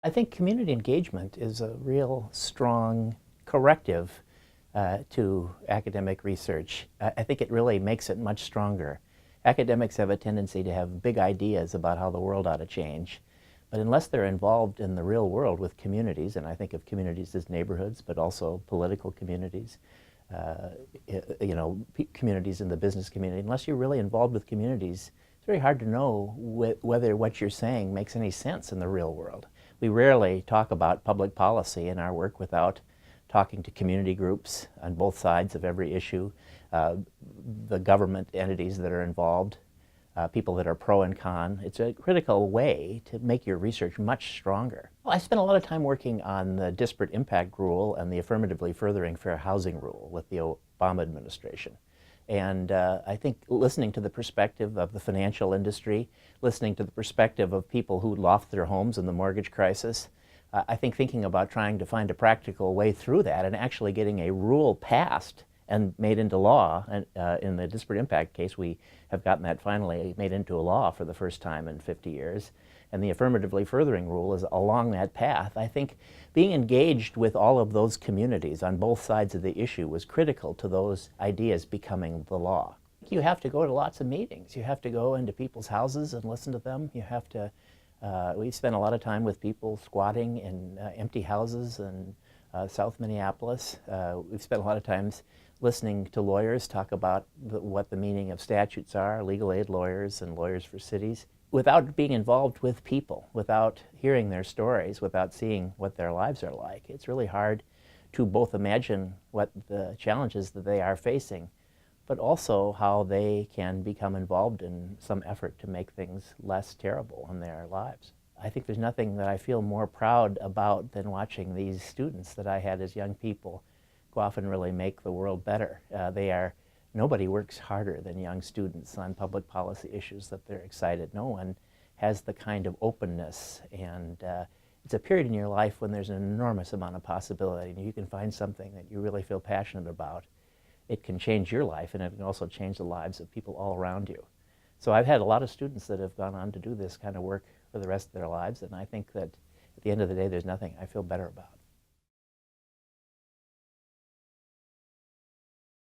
I think community engagement is a real strong corrective to academic research. I think it really makes it much stronger. Academics have a tendency to have big ideas about how the world ought to change, but unless they're involved in the real world with communities, and I think of communities as neighborhoods, but also political communities, communities in the business community, unless you're really involved with communities, it's very hard to know whether what you're saying makes any sense in the real world. We rarely talk about public policy in our work without talking to community groups on both sides of every issue, the government entities that are involved, people that are pro and con. It's a critical way to make your research much stronger. Well, I spent a lot of time working on the disparate impact rule and the affirmatively furthering fair housing rule with the Obama administration. And I think listening to the perspective of the financial industry, listening to the perspective of people who lost their homes in the mortgage crisis, I think thinking about trying to find a practical way through that and actually getting a rule passed and made into law. And in the disparate impact case, we have gotten that finally made into a law for the first time in 50 years. And the affirmatively furthering rule is along that path. I think being engaged with all of those communities on both sides of the issue was critical to those ideas becoming the law. You have to go to lots of meetings. You have to go into people's houses and listen to them. You have to, we spent a lot of time with people squatting in empty houses in South Minneapolis. We've spent a lot of times listening to lawyers talk about what the meaning of statutes are, legal aid lawyers and lawyers for cities, without being involved with people, without hearing their stories, without seeing what their lives are like. It's really hard to both imagine what the challenges that they are facing, but also how they can become involved in some effort to make things less terrible in their lives. I think there's nothing that I feel more proud about than watching these students that I had as young people go off and really make the world better. Nobody works harder than young students on public policy issues that they're excited. No one has the kind of openness, and it's a period in your life when there's an enormous amount of possibility, and you can find something that you really feel passionate about. It can change your life, and it can also change the lives of people all around you. So I've had a lot of students that have gone on to do this kind of work for the rest of their lives, and I think that at the end of the day, there's nothing I feel better about.